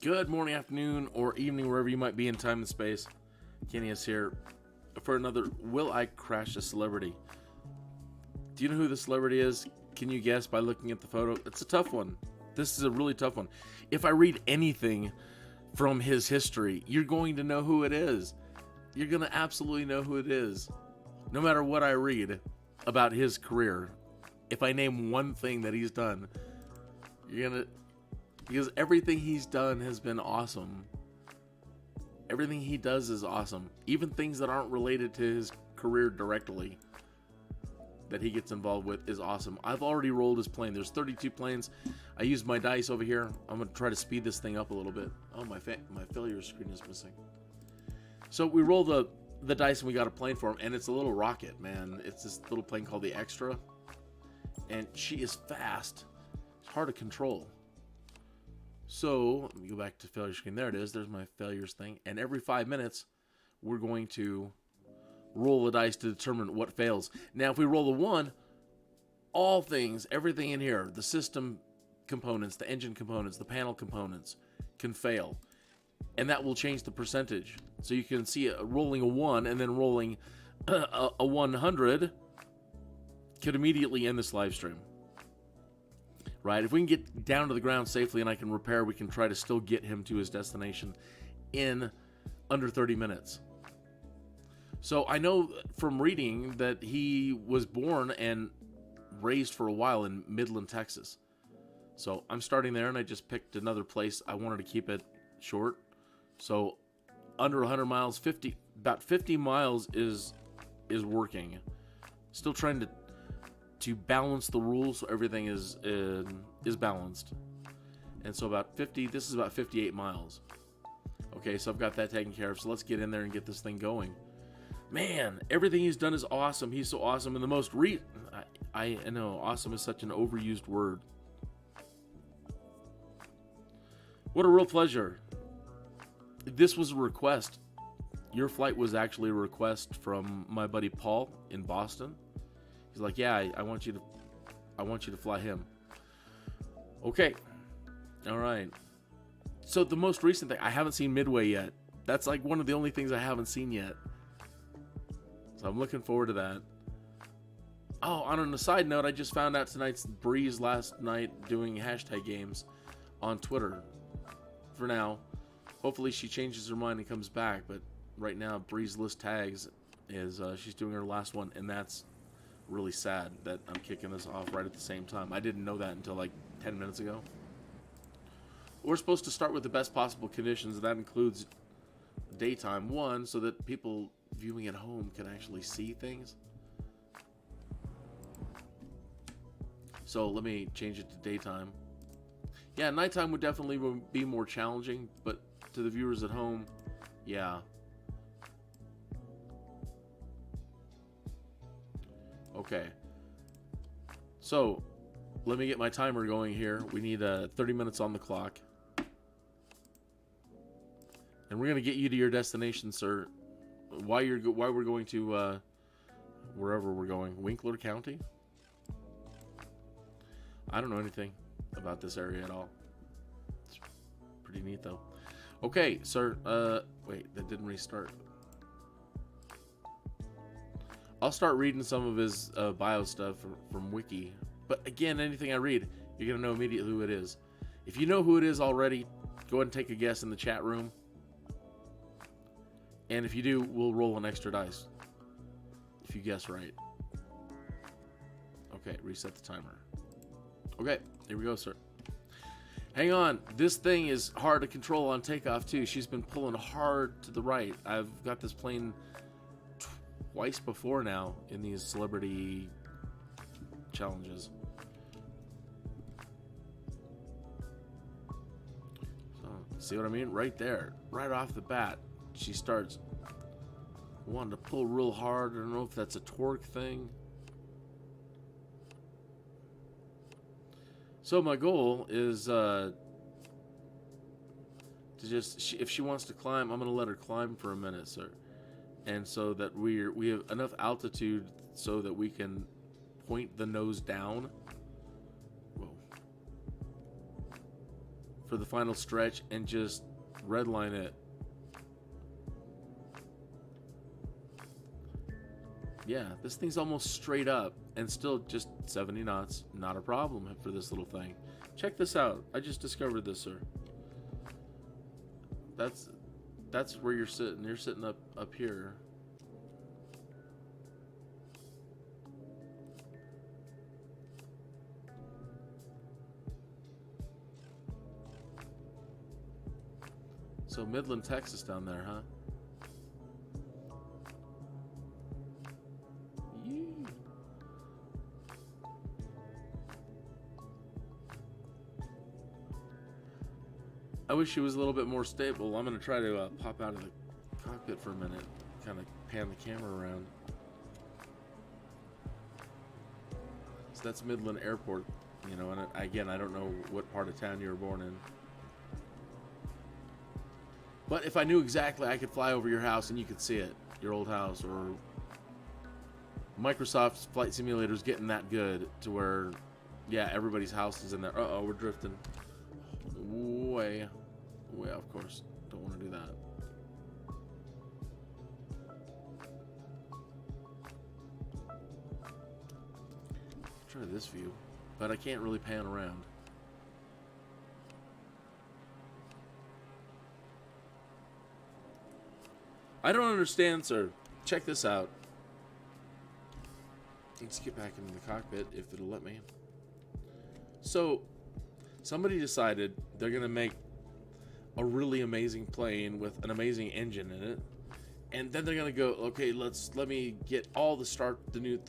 Good morning, afternoon, or evening, wherever you might be in time and space. Kenny is here for another Will I Crash a Celebrity? Do you know who the celebrity is? Can you guess by looking at the photo? It's a tough one. This is a really tough one. If I read anything from his history, you're going to know who it is. You're going to absolutely know who it is. No matter what I read about his career, if I name one thing that he's done, you're going to... Because everything he's done has been awesome. Everything he does is awesome. Even things that aren't related to his career directly that he gets involved with is awesome. I've already rolled his plane. There's 32 planes. I used my dice over here. I'm going to try to speed this thing up a little bit. Oh, my failure screen is missing. So we rolled the dice and we got a plane for him. And it's a little rocket, man. It's this little plane called the Extra. And she is fast. It's hard to control. So, let me go back to failure screen. There it is. There's my failures thing. And every 5 minutes, we're going to roll the dice to determine what fails. Now, if we roll a 1, all things, everything in here, the system components, the engine components, the panel components, can fail. And that will change the percentage. So you can see rolling a 1 and then rolling a 100 could immediately end this live stream. Right, if we can get down to the ground safely and I can repair, we can try to still get him to his destination in under 30 minutes. So I know from reading that he was born and raised for a while in Midland, Texas. So I'm starting there, and I just picked another place. I wanted to keep it short. So under 100 miles, about 50 miles is working. Still trying to balance the rules so everything is balanced. And so about 50, this is about 58 miles. Okay, so I've got that taken care of. So let's get in there and get this thing going. Man, everything he's done is awesome. He's so awesome. And the most I know, awesome is such an overused word. What a real pleasure. This was a request. Your flight was actually a request from my buddy Paul in Boston. He's like, yeah, I want you to fly him. Okay. All right. So the most recent thing, I haven't seen Midway yet. That's like one of the only things I haven't seen yet. So I'm looking forward to that. Oh, on a side note, I just found out tonight's Breeze last night doing hashtag games on Twitter. For now. Hopefully she changes her mind and comes back. But right now, Breeze list tags is she's doing her last one, and that's really sad that I'm kicking this off right at the same time. I didn't know that until like 10 minutes ago. We're supposed to start with the best possible conditions. That includes daytime, one, so that people viewing at home can actually see things. So let me change it to daytime. Yeah, nighttime would definitely be more challenging, but to the viewers at home, yeah. Okay, so let me get my timer going here. We need 30 minutes on the clock. And we're going to get you to your destination, sir. Why we're going to wherever we're going. Winkler County? I don't know anything about this area at all. It's pretty neat, though. Okay, sir. Wait, that didn't restart. I'll start reading some of his bio stuff from Wiki. But again, anything I read, you're going to know immediately who it is. If you know who it is already, go ahead and take a guess in the chat room. And if you do, we'll roll an extra dice. If you guess right. Okay, reset the timer. Okay, here we go, sir. Hang on. This thing is hard to control on takeoff, too. She's been pulling hard to the right. I've got this plane twice before now in these celebrity challenges. So, see what I mean? Right there, right off the bat, she starts wanting to pull real hard. I don't know if that's a torque thing. So my goal is to just, if she wants to climb, I'm going to let her climb for a minute, sir. And so that we have enough altitude so that we can point the nose down. Whoa. for the final stretch and just redline it. Yeah, this thing's almost straight up and still just 70 knots. Not a problem for this little thing. Check this out. I just discovered this, sir. That's where you're sitting. You're sitting up here. So Midland, Texas down there, huh? Yee. I wish it was a little bit more stable. I'm going to try to pop out of the cockpit for a minute. Kind of pan the camera around. So that's Midland Airport, you know, and again, I don't know what part of town you were born in. But if I knew exactly, I could fly over your house and you could see it, your old house. Or Microsoft's Flight Simulator is getting that good to where, yeah, everybody's house is in there. Uh-oh, we're drifting way off course. Don't want to do that. Try this view, but I can't really pan around. I don't understand, sir. Check this out. Let's get back into the cockpit if it'll let me. So, somebody decided they're gonna make a really amazing plane with an amazing engine in it, and then they're gonna go, okay, let me get all the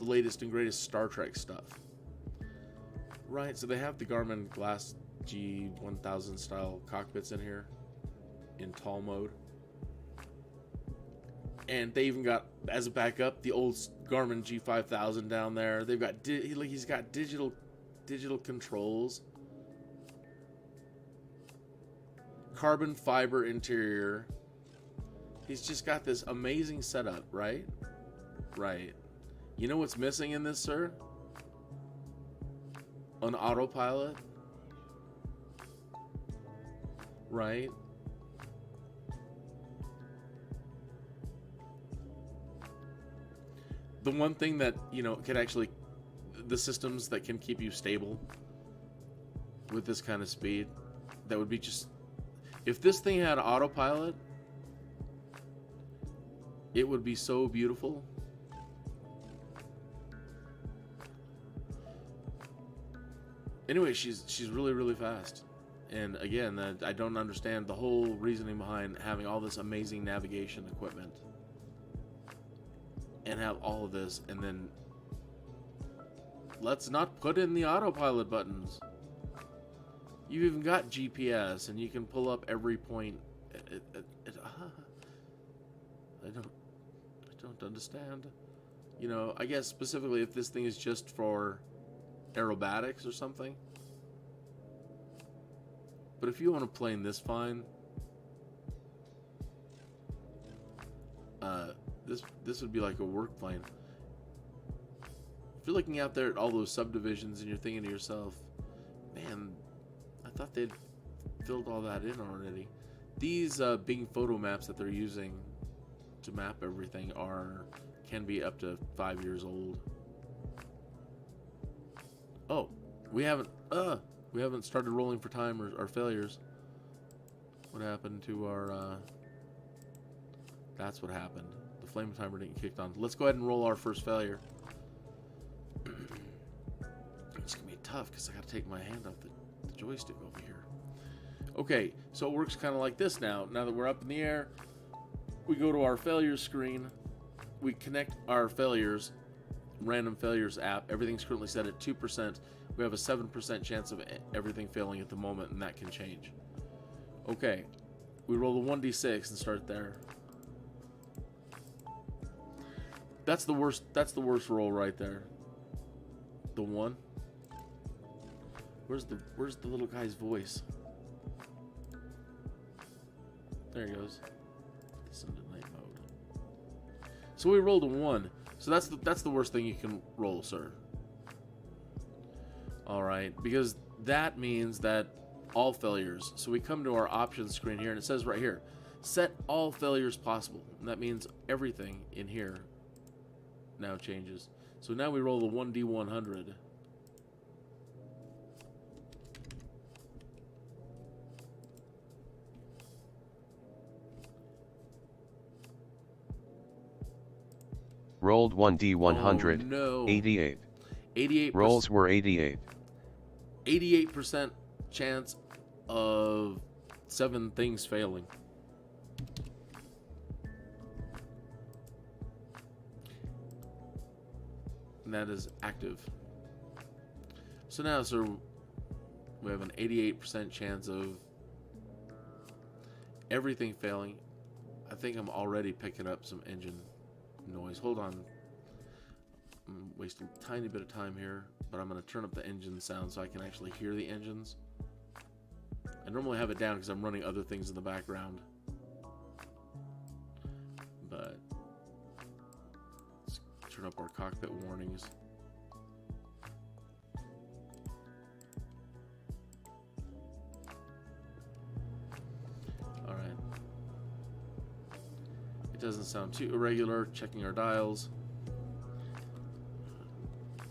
latest and greatest Star Trek stuff. Right. So they have the Garmin Glass G1000 style cockpits in here, in tall mode. And they even got, as a backup, the old Garmin G5000 down there. They've got, he's got digital controls, carbon fiber interior. He's just got this amazing setup, right? Right. You know what's missing in this, sir? An autopilot, right? The one thing that, you know, can actually, the systems that can keep you stable with this kind of speed, that would be just, if this thing had autopilot, it would be so beautiful. Anyway, she's really fast, and again, I don't understand the whole reasoning behind having all this amazing navigation equipment and have all of this, and then let's not put in the autopilot buttons. You've even got GPS, and you can pull up every point. I don't understand. You know, I guess specifically if this thing is just for aerobatics or something. But if you want to plane this fine, this would be like a work plane. If you're looking out there at all those subdivisions and you're thinking to yourself, man, I thought they'd filled all that in already. These Bing photo maps that they're using to map everything can be up to 5 years old. Oh, we haven't started rolling for time or failures. What happened to our that's what happened. The flame timer didn't get kicked on. Let's go ahead and roll our first failure. It's gonna be tough because I gotta take my hand off the joystick over here. Okay, so it works kind of like this now. Now that we're up in the air, we go to our failures screen. We connect our failures, random failures app. Everything's currently set at 2%. We have a 7% chance of everything failing at the moment, and that can change. Okay, we roll the 1d6 and start there. That's the worst roll right there. The 1. Where's the little guy's voice? There he goes. Listen to night mode. So we rolled a 1. So that's the worst thing you can roll, sir. All right, because that means that all failures. So we come to our options screen here, and it says right here, set all failures possible. And that means everything in here now changes. So now we roll the 1d100. Rolled 1d100, Oh, no. 88. 88%. Rolls were 88. 88% chance of 7 things failing. And that is active. So now, sir, we have an 88% chance of everything failing. I think I'm already picking up some engine noise. Hold on. I'm wasting a tiny bit of time here, but I'm going to turn up the engine sound so I can actually hear the engines. I normally have it down because I'm running other things in the background. But let's turn up our cockpit warnings. All right. It doesn't sound too irregular. Checking our dials.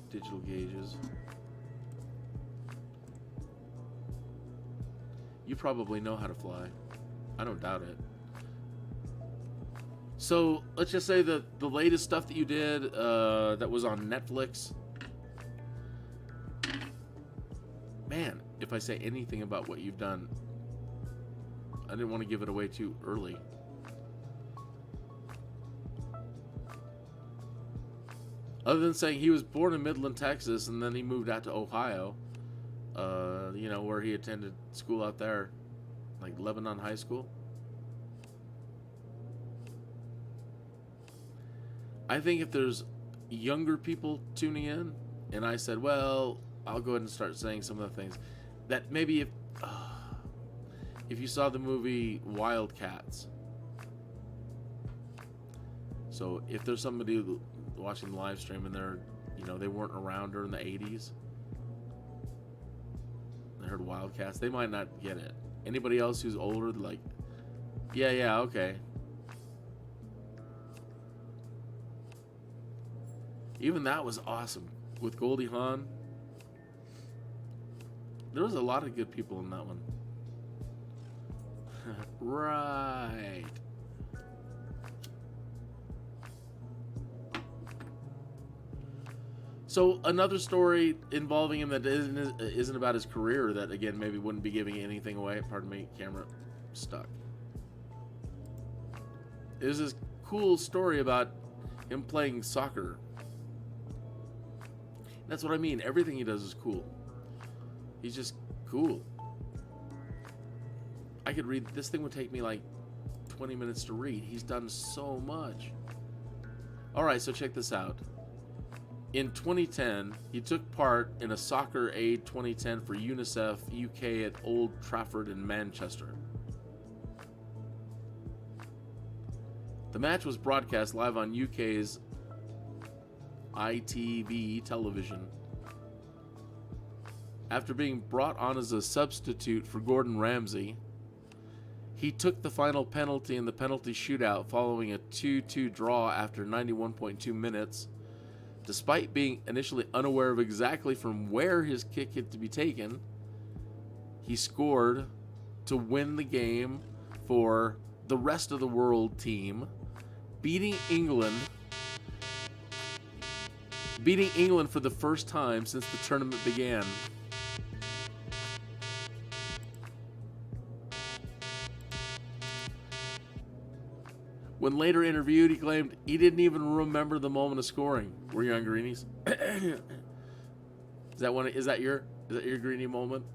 Digital gauges. You probably know how to fly. I don't doubt it. So let's just say that the latest stuff that you did that was on Netflix. Man, if I say anything about what you've done, I didn't want to give it away too early. Other than saying he was born in Midland, Texas, and then he moved out to Ohio, you know, where he attended school out there, like Lebanon High School. I think if there's younger people tuning in, and I said, well, I'll go ahead and start saying some of the things that maybe if you saw the movie Wildcats. So if there's somebody watching the live stream and they're, you know, they weren't around during the 80s, they heard Wildcats, they might not get it. Anybody else who's older, like, yeah, okay. Even that was awesome with Goldie Hawn. There was a lot of good people in that one. Right. So another story involving him that isn't about his career, that again maybe wouldn't be giving anything away. Pardon me, camera stuck. There's this cool story about him playing soccer. That's what I mean. Everything he does is cool. He's just cool. I could read, this thing would take me like 20 minutes to read. He's done so much. Alright, so check this out. In 2010, he took part in a Soccer Aid 2010 for UNICEF UK at Old Trafford in Manchester. The match was broadcast live on UK's ITV television. After being brought on as a substitute for Gordon Ramsay, he took the final penalty in the penalty shootout following a 2-2 draw after 91.2 minutes. Despite being initially unaware of exactly from where his kick had to be taken, he scored to win the game for the rest of the world team, beating England for the first time since the tournament began. When later interviewed, he claimed he didn't even remember the moment of scoring. Were you on Greenies? Is that your Greenie moment?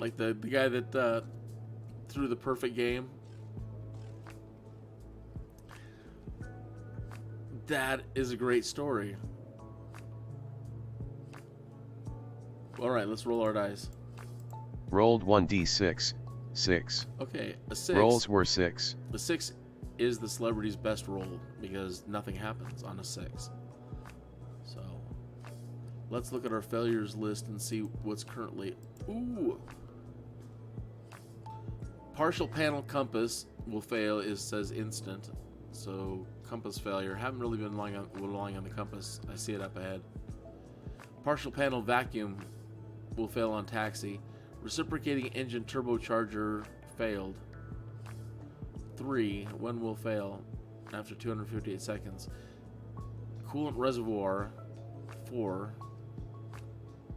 Like the guy that threw the perfect game? That is a great story. All right, let's roll our dice. Rolled 1d6, 6. Okay, a 6. Rolls were 6. The 6 is the celebrity's best roll because nothing happens on a 6. So Let's look at our failures list and see what's currently... Ooh! Partial panel compass will fail, says instant. So, compass failure. Haven't really been relying on the compass. I see it up ahead. Partial panel vacuum will fail on taxi. Reciprocating engine turbocharger failed. 3. When will fail? After 258 seconds. Coolant reservoir 4.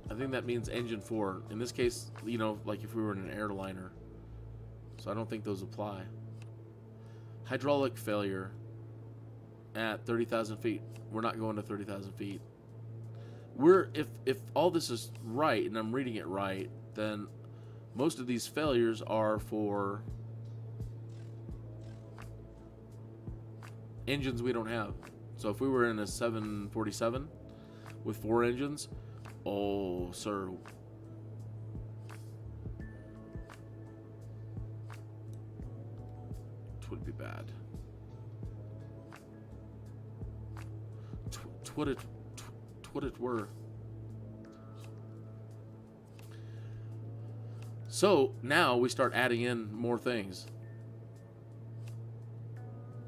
I think that means engine 4. In this case, you know, like if we were in an airliner. So I don't think those apply. Hydraulic failure at 30,000 feet. We're not going to 30,000 feet. If all this is right and I'm reading it right, then most of these failures are for engines we don't have. So if we were in a 747 with 4 engines, oh, sir. It would be bad. What it were. So now we start adding in more things.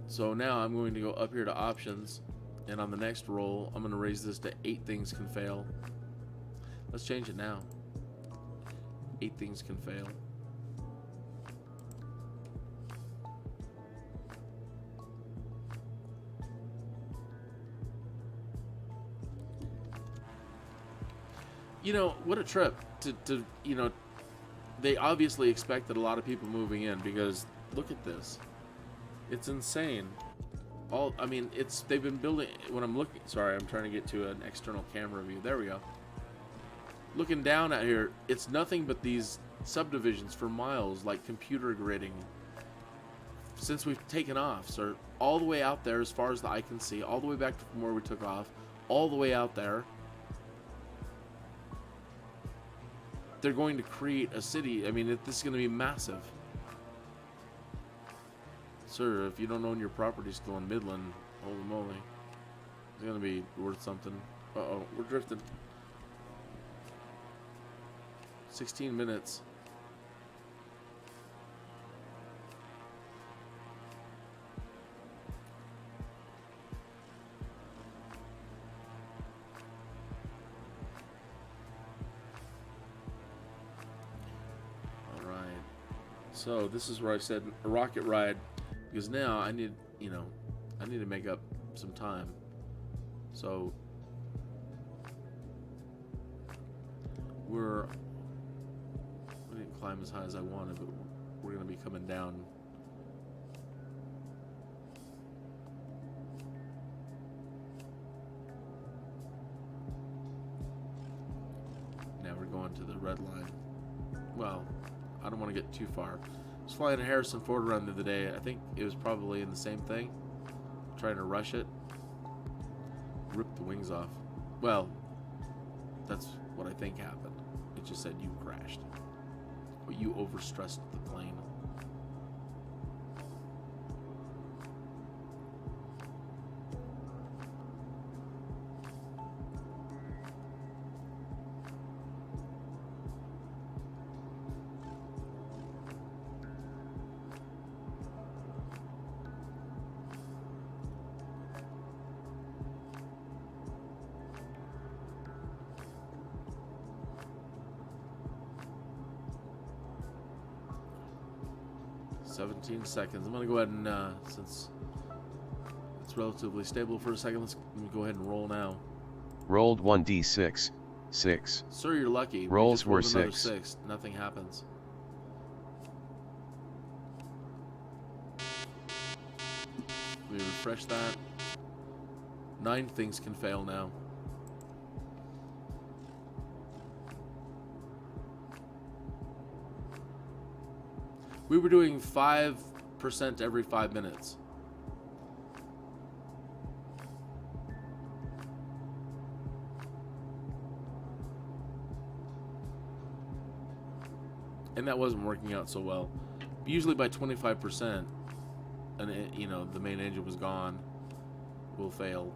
So now I'm going to go up here to options, and on the next roll I'm going to raise this to 8 things can fail. Let's change it now. 8 things can fail. You know, what a trip to you know, they obviously expected a lot of people moving in, because look at this. It's insane. I mean, they've been building, when I'm looking, sorry, I'm trying to get to an external camera view. There we go. Looking down at here, it's nothing but these subdivisions for miles, like computer gridding. Since we've taken off, so all the way out there as far as the eye can see, all the way back from where we took off, all the way out there. They're going to create a city. I mean, this is going to be massive. Sir, if you don't own your property still in Midland, holy moly, it's going to be worth something. Uh-oh, we're drifting. 16 minutes. So this is where I said a rocket ride, because now I need, you know, I need to make up some time. So we didn't climb as high as I wanted, but we're going to be coming down. Now we're going to the red line. Well, I don't want to get too far. I was flying a Harrison Ford around the other day. I think it was probably in the same thing. Trying to rush it. Ripped the wings off. Well, that's what I think happened. It just said you crashed. Or you overstressed the plane. $17 seconds. I'm going to go ahead and, since it's relatively stable for a second, let me go ahead and roll now. Rolled 1d6, 6. Sir, you're lucky. Rolls we just rolled were another 6. Nothing happens. Let me refresh that. 9 things can fail now. We were doing 5% every 5 minutes. And that wasn't working out so well. Usually by 25%, and it, you know, the main engine was gone, will fail.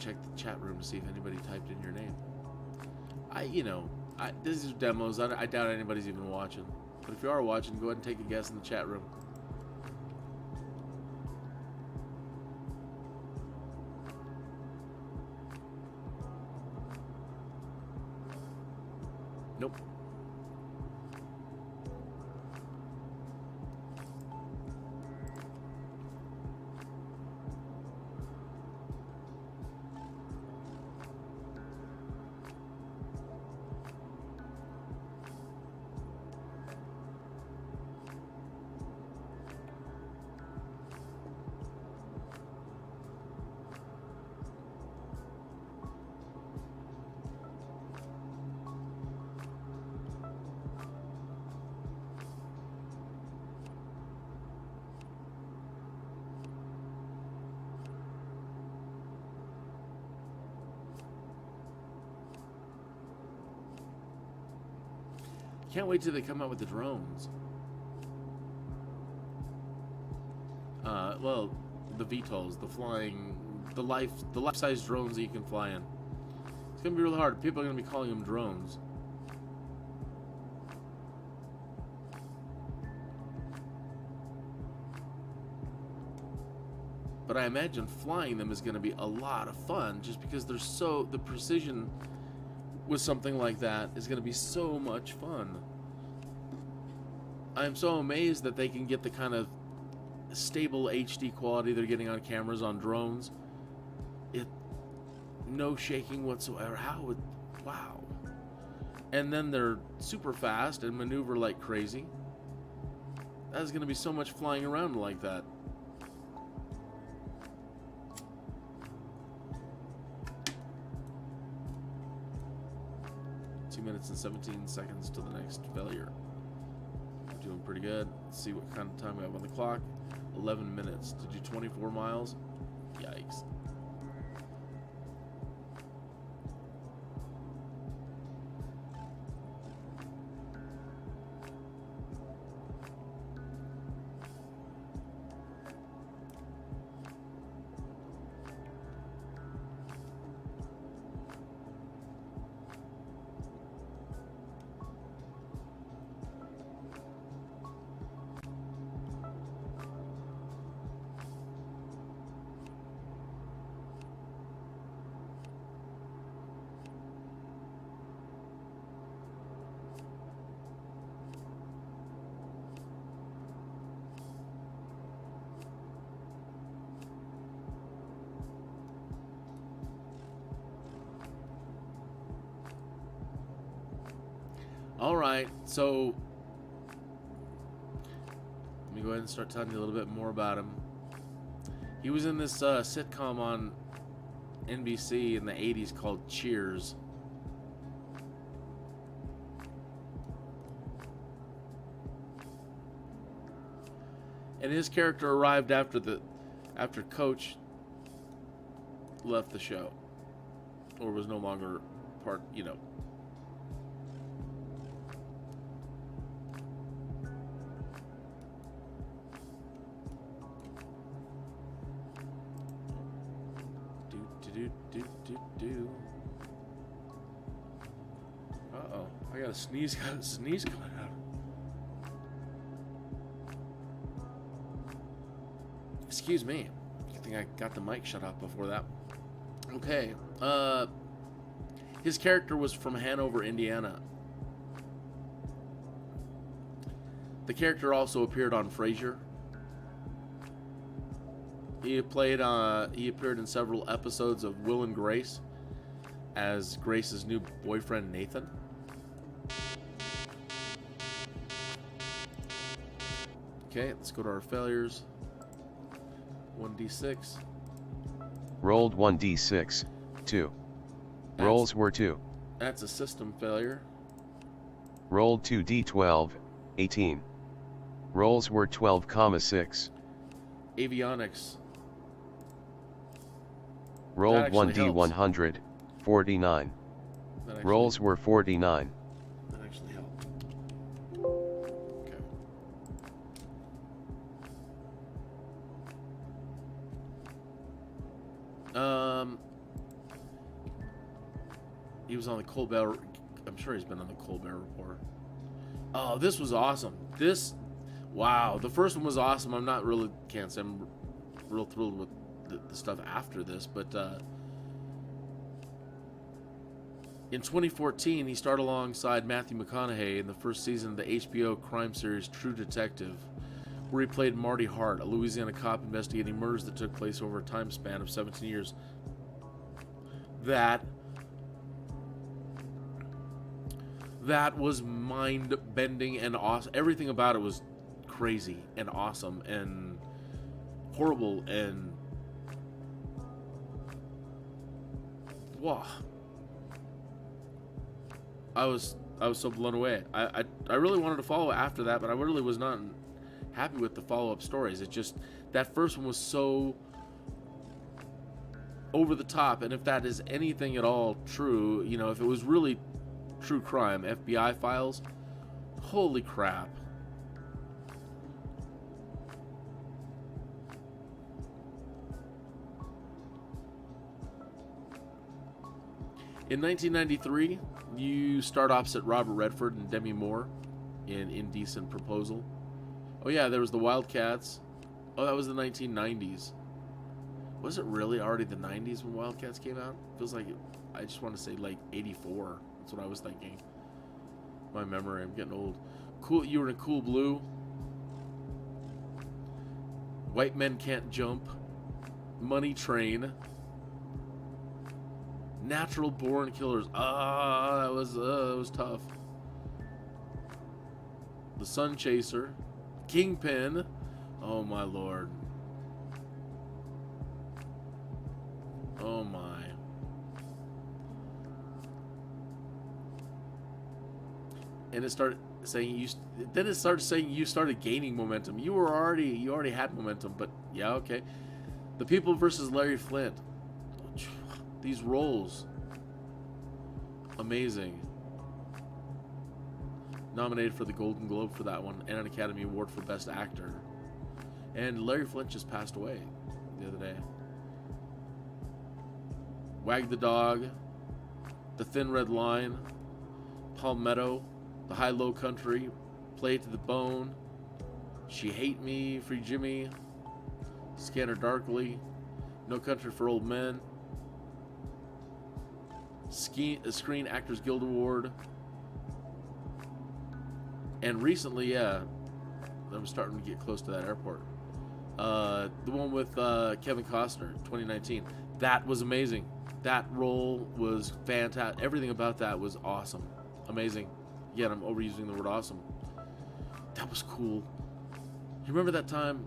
check the chat room to see if anybody typed in your name. These are demos. I doubt anybody's even watching. But if you are watching, go ahead and take a guess in the chat room. Nope. Can't wait till they come out with the drones. Well, the VTOLs, the life-size drones that you can fly in. It's gonna be really hard. People are gonna be calling them drones. But I imagine flying them is gonna be a lot of fun, just because the precision with something like that is going to be so much fun. I'm so amazed that they can get the kind of stable HD quality they're getting on cameras on drones. No shaking whatsoever. Wow. And then they're super fast and maneuver like crazy. That's going to be so much flying around like that. Minutes and 17 seconds to the next failure. We're doing pretty good. Let's see what kind of time we have on the clock. 11 minutes to do 24 miles. Yikes. Alright, so let me go ahead and start telling you a little bit more about him. He was in this sitcom on NBC in the 80s called Cheers. And his character arrived after Coach left the show, or was no longer part, Uh-oh, I got a sneeze coming out. Excuse me. I think I got the mic shut off before that. Okay. His character was from Hanover, Indiana. The character also appeared on Frasier. He appeared in several episodes of Will and Grace as Grace's new boyfriend, Nathan. Okay, let's go to our failures. 1d6. Rolled 1d6, 2. Rolls were 2. That's a system failure. Rolled 2d12, 18. Rolls were 12,6. Avionics. Rolled 1d100, 49. Rolls were 49. That actually helped. Okay. He was on the Colbert. I'm sure he's been on the Colbert Report. Oh, this was awesome. Wow. The first one was awesome. Can't say I'm real thrilled with the stuff after this, but in 2014, he starred alongside Matthew McConaughey in the first season of the HBO crime series True Detective, where he played Marty Hart, a Louisiana cop investigating murders that took place over a time span of 17 years. That was mind-bending and awesome. Everything about it was crazy and awesome and horrible and wow. I was so blown away. I really wanted to follow after that, but I really was not happy with the follow-up stories. It just, that first one was so over the top, and if that is anything at all true, you know, if it was really true crime, FBI files, holy crap. In 1993, you start opposite Robert Redford and Demi Moore in Indecent Proposal. Oh yeah, there was the Wildcats. Oh, that was the 1990s. Was it really already the 90s when Wildcats came out? Feels like I just want to say like 84. That's what I was thinking. My memory, I'm getting old. Cool, you were in Cool Blue. White Men Can't Jump. Money Train. Natural Born Killers. That was tough. The Sun Chaser. Kingpin. Oh my lord. Oh my. And it started saying you started gaining momentum. You already had momentum, but yeah, okay. The People versus Larry Flint. These roles. Amazing. Nominated for the Golden Globe for that one and an Academy Award for Best Actor. And Larry Flint just passed away the other day. Wag the Dog. The Thin Red Line. Palmetto. The High Low Country. Play It to the Bone. She Hate Me. Free Jimmy. Scanner Darkly. No Country for Old Men. Screen Actors Guild Award. And recently, yeah, I'm starting to get close to that airport. The one with Kevin Costner, 2019. That was amazing. That role was fantastic. Everything about that was awesome. Amazing. Again, I'm overusing the word awesome. That was cool. You remember that time?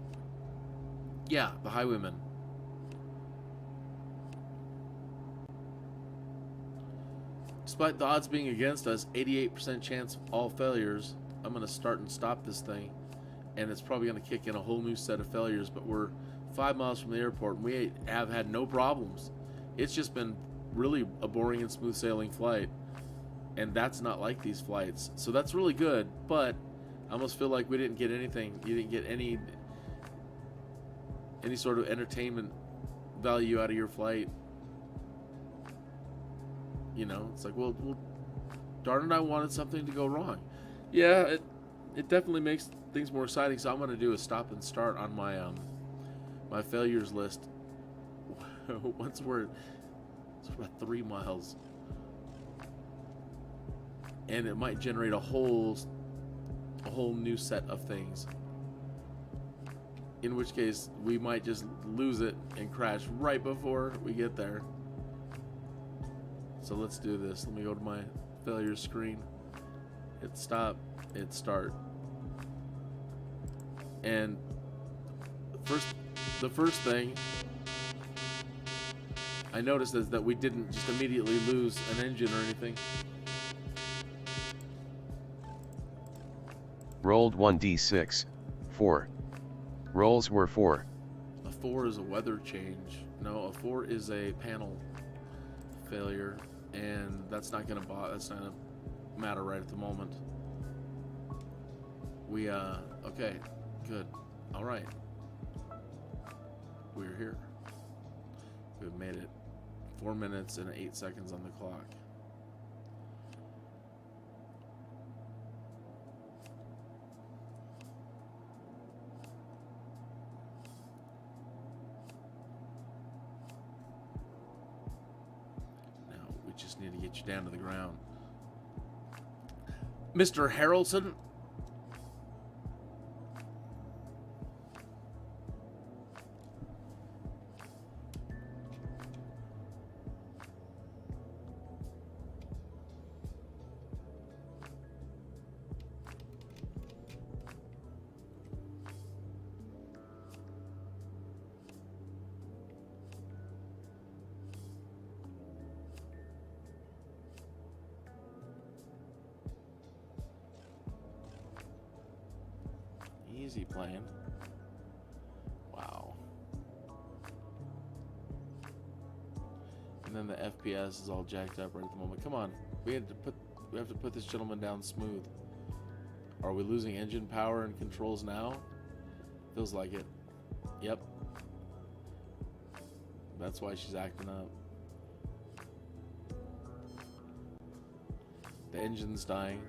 Yeah, The Highwaymen. Despite the odds being against us, 88% chance of all failures, I'm going to start and stop this thing. And it's probably going to kick in a whole new set of failures. But we're 5 miles from the airport, and we have had no problems. It's just been really a boring and smooth sailing flight. And that's not like these flights. So that's really good. But I almost feel like we didn't get anything. You didn't get any sort of entertainment value out of your flight. You know, it's like, well, darn it, I wanted something to go wrong. Yeah, it definitely makes things more exciting. So I'm going to do a stop and start on my my failures list. Once we're about 3 miles, and it might generate a whole new set of things. In which case, we might just lose it and crash right before we get there. So let's do this. Let me go to my failure screen. Hit stop. Hit start. And the first thing I noticed is that we didn't just immediately lose an engine or anything. Rolled 1d6. 4. Rolls were 4. A 4 is a weather change. No, a 4 is a panel failure, and that's not gonna matter right at the moment. We okay, good, all right. We're here. We've made it. 4 minutes and 8 seconds on the clock. just need to get you down to the ground. Mr. Harrelson? Easy playing. Wow. And then the FPS is all jacked up right at the moment. Come on. We have to put this gentleman down smooth. Are we losing engine power and controls now? Feels like it. Yep. That's why she's acting up. The engine's dying.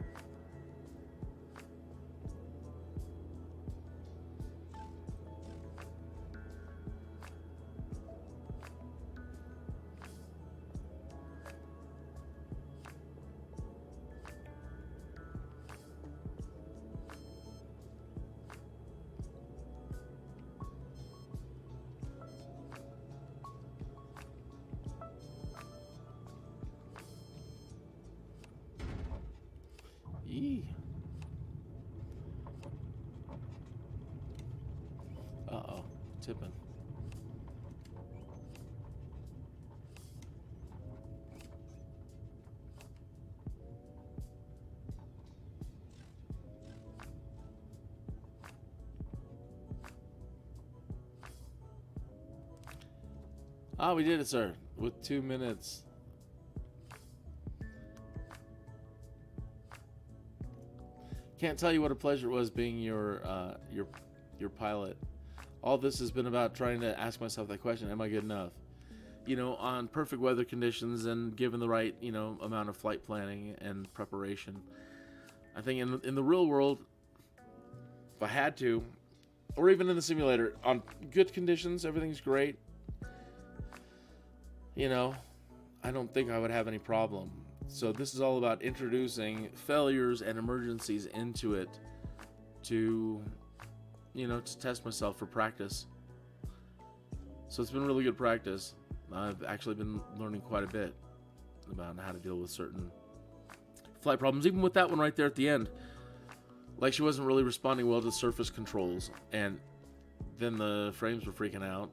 Uh-oh. Tipping. Ah, we did it, sir. With 2 minutes. Can't tell you what a pleasure it was being your pilot. All this has been about trying to ask myself that question: am I good enough? You know, on perfect weather conditions and given the right, you know, amount of flight planning and preparation. I think in the real world, if I had to, or even in the simulator, on good conditions, everything's great. You know, I don't think I would have any problem. So this is all about introducing failures and emergencies into it to, you know, to test myself for practice. So it's been really good practice. I've actually been learning quite a bit about how to deal with certain flight problems, even with that one right there at the end. Like, she wasn't really responding well to surface controls, and then the frames were freaking out.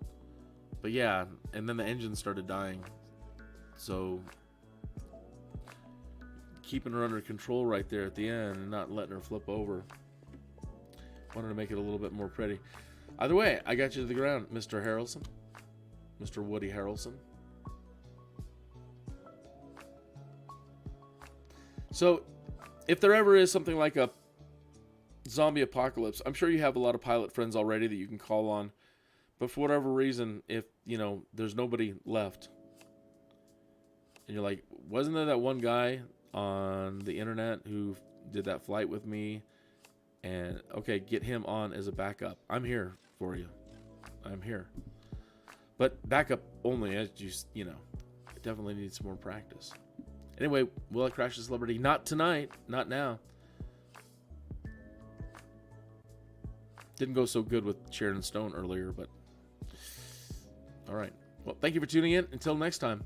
But yeah, and then the engine started dying. So keeping her under control right there at the end and not letting her flip over. Wanted to make it a little bit more pretty. Either way, I got you to the ground, Mr. Harrelson. Mr. Woody Harrelson. So, if there ever is something like a zombie apocalypse, I'm sure you have a lot of pilot friends already that you can call on. But for whatever reason, if, you know, there's nobody left, and you're like, wasn't there that one guy on the internet who did that flight with me? And, okay, get him on as a backup. I'm here for you. I'm here. But backup only, as you know, definitely need some more practice. Anyway, will I crash the Celebrity? Not tonight. Not now. Didn't go so good with Sharon Stone earlier, but all right. Well, thank you for tuning in. Until next time.